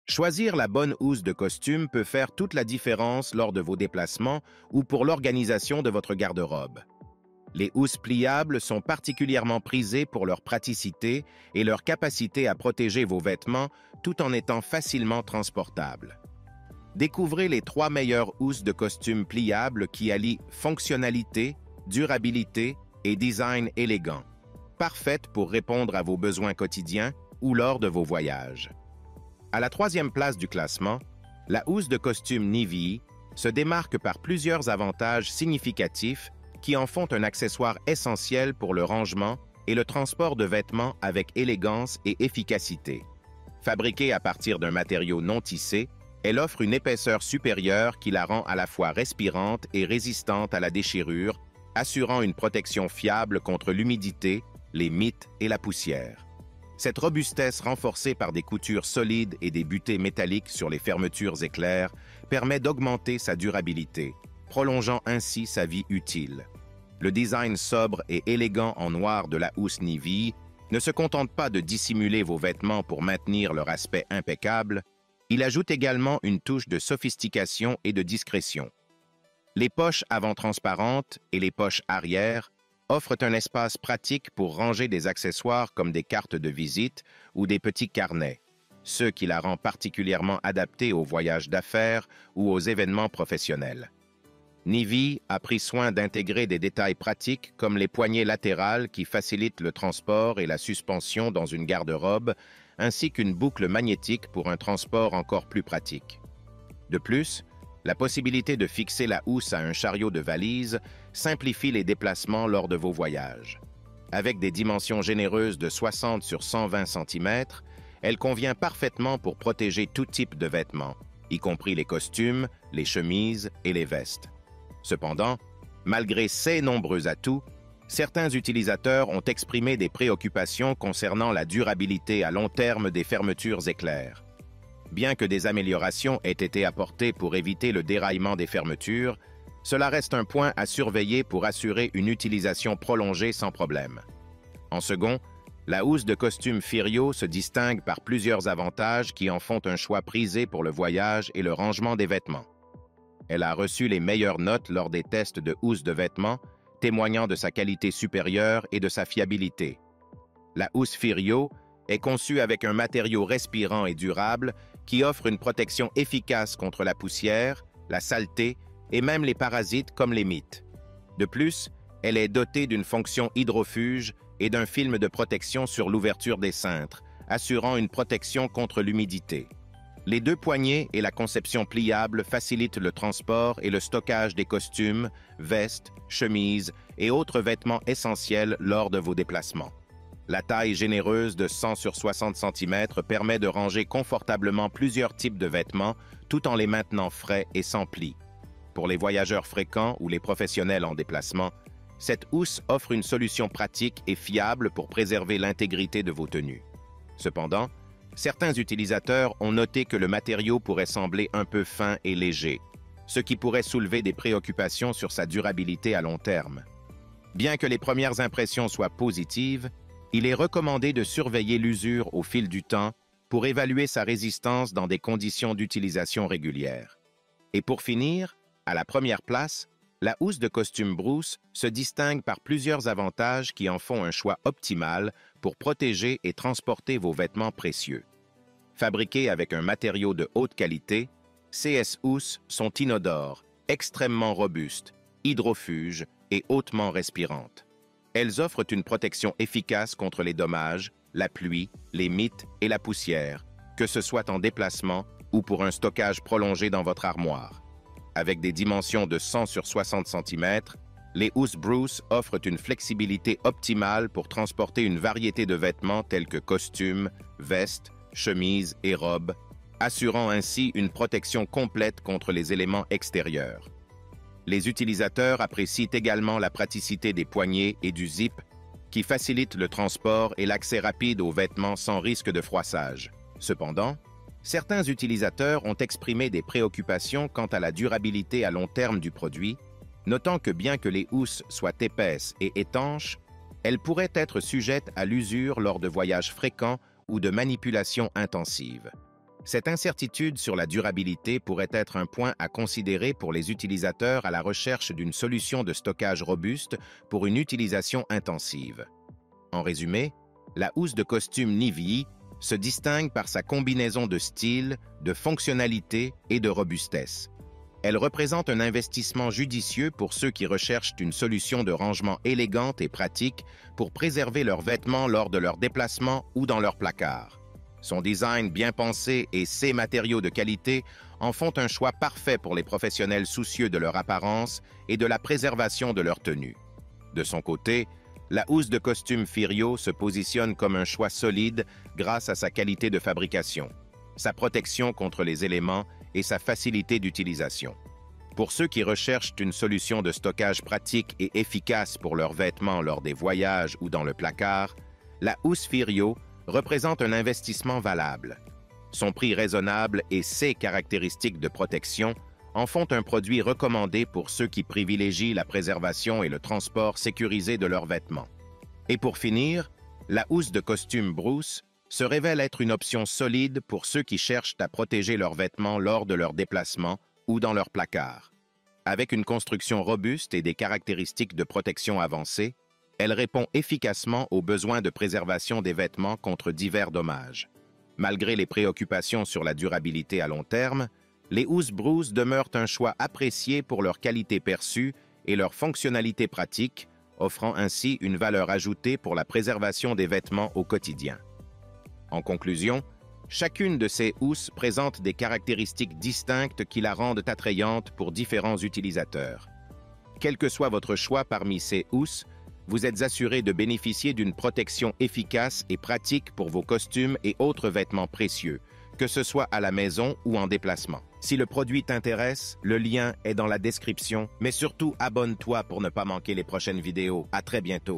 Choisir la bonne housse de costume peut faire toute la différence lors de vos déplacements ou pour l'organisation de votre garde-robe. Les housses pliables sont particulièrement prisées pour leur praticité et leur capacité à protéger vos vêtements tout en étant facilement transportables. Découvrez les 3 meilleures housses de costume pliables qui allient fonctionnalité, durabilité et design élégant, parfaites pour répondre à vos besoins quotidiens ou lors de vos voyages. À la 3e place du classement, la housse de costume Nivea se démarque par plusieurs avantages significatifs qui en font un accessoire essentiel pour le rangement et le transport de vêtements avec élégance et efficacité. Fabriquée à partir d'un matériau non tissé, elle offre une épaisseur supérieure qui la rend à la fois respirante et résistante à la déchirure, assurant une protection fiable contre l'humidité, les mites et la poussière. Cette robustesse renforcée par des coutures solides et des butées métalliques sur les fermetures éclairs permet d'augmenter sa durabilité, prolongeant ainsi sa vie utile. Le design sobre et élégant en noir de la housse Nivea ne se contente pas de dissimuler vos vêtements pour maintenir leur aspect impeccable, il ajoute également une touche de sophistication et de discrétion. Les poches avant transparentes et les poches arrière offrent un espace pratique pour ranger des accessoires comme des cartes de visite ou des petits carnets, ce qui la rend particulièrement adaptée aux voyages d'affaires ou aux événements professionnels. Nivea a pris soin d'intégrer des détails pratiques comme les poignées latérales qui facilitent le transport et la suspension dans une garde-robe, ainsi qu'une boucle magnétique pour un transport encore plus pratique. De plus, la possibilité de fixer la housse à un chariot de valise simplifie les déplacements lors de vos voyages. Avec des dimensions généreuses de 60 sur 120 cm, elle convient parfaitement pour protéger tout type de vêtements, y compris les costumes, les chemises et les vestes. Cependant, malgré ces nombreux atouts, certains utilisateurs ont exprimé des préoccupations concernant la durabilité à long terme des fermetures éclairs. Bien que des améliorations aient été apportées pour éviter le déraillement des fermetures, cela reste un point à surveiller pour assurer une utilisation prolongée sans problème. En second, la housse de costume Firio se distingue par plusieurs avantages qui en font un choix prisé pour le voyage et le rangement des vêtements. Elle a reçu les meilleures notes lors des tests de housse de vêtements, témoignant de sa qualité supérieure et de sa fiabilité. La housse Firio est conçue avec un matériau respirant et durable qui offre une protection efficace contre la poussière, la saleté et même les parasites comme les mites. De plus, elle est dotée d'une fonction hydrofuge et d'un film de protection sur l'ouverture des cintres, assurant une protection contre l'humidité. Les 2 poignées et la conception pliable facilitent le transport et le stockage des costumes, vestes, chemises et autres vêtements essentiels lors de vos déplacements. La taille généreuse de 100 sur 60 cm permet de ranger confortablement plusieurs types de vêtements tout en les maintenant frais et sans plis. Pour les voyageurs fréquents ou les professionnels en déplacement, cette housse offre une solution pratique et fiable pour préserver l'intégrité de vos tenues. Cependant, certains utilisateurs ont noté que le matériau pourrait sembler un peu fin et léger, ce qui pourrait soulever des préoccupations sur sa durabilité à long terme. Bien que les premières impressions soient positives, il est recommandé de surveiller l'usure au fil du temps pour évaluer sa résistance dans des conditions d'utilisation régulières. Et pour finir, à la première place, la housse de costume Bruce se distingue par plusieurs avantages qui en font un choix optimal pour protéger et transporter vos vêtements précieux. Fabriquées avec un matériau de haute qualité, CS housses sont inodores, extrêmement robustes, hydrofuges et hautement respirantes. Elles offrent une protection efficace contre les dommages, la pluie, les mites et la poussière, que ce soit en déplacement ou pour un stockage prolongé dans votre armoire. Avec des dimensions de 100 sur 60 cm, les housses Bruce offrent une flexibilité optimale pour transporter une variété de vêtements tels que costumes, vestes, chemises et robes, assurant ainsi une protection complète contre les éléments extérieurs. Les utilisateurs apprécient également la praticité des poignées et du zip qui facilitent le transport et l'accès rapide aux vêtements sans risque de froissage. Cependant, certains utilisateurs ont exprimé des préoccupations quant à la durabilité à long terme du produit, notant que bien que les housses soient épaisses et étanches, elles pourraient être sujettes à l'usure lors de voyages fréquents ou de manipulations intensives. Cette incertitude sur la durabilité pourrait être un point à considérer pour les utilisateurs à la recherche d'une solution de stockage robuste pour une utilisation intensive. En résumé, la housse de costume Nivea se distingue par sa combinaison de style, de fonctionnalité et de robustesse. Elle représente un investissement judicieux pour ceux qui recherchent une solution de rangement élégante et pratique pour préserver leurs vêtements lors de leurs déplacements ou dans leur placard. Son design bien pensé et ses matériaux de qualité en font un choix parfait pour les professionnels soucieux de leur apparence et de la préservation de leur tenue. De son côté, la housse de costume Firio se positionne comme un choix solide grâce à sa qualité de fabrication, sa protection contre les éléments et sa facilité d'utilisation. Pour ceux qui recherchent une solution de stockage pratique et efficace pour leurs vêtements lors des voyages ou dans le placard, la housse Firio représente un investissement valable. Son prix raisonnable et ses caractéristiques de protection en font un produit recommandé pour ceux qui privilégient la préservation et le transport sécurisé de leurs vêtements. Et pour finir, la housse de costume Bruce se révèle être une option solide pour ceux qui cherchent à protéger leurs vêtements lors de leurs déplacements ou dans leur placard. Avec une construction robuste et des caractéristiques de protection avancées, elle répond efficacement aux besoins de préservation des vêtements contre divers dommages. Malgré les préoccupations sur la durabilité à long terme, les housses Bruce demeurent un choix apprécié pour leur qualité perçue et leur fonctionnalité pratique, offrant ainsi une valeur ajoutée pour la préservation des vêtements au quotidien. En conclusion, chacune de ces housses présente des caractéristiques distinctes qui la rendent attrayante pour différents utilisateurs. Quel que soit votre choix parmi ces housses, vous êtes assuré de bénéficier d'une protection efficace et pratique pour vos costumes et autres vêtements précieux, que ce soit à la maison ou en déplacement. Si le produit t'intéresse, le lien est dans la description, mais surtout abonne-toi pour ne pas manquer les prochaines vidéos. À très bientôt.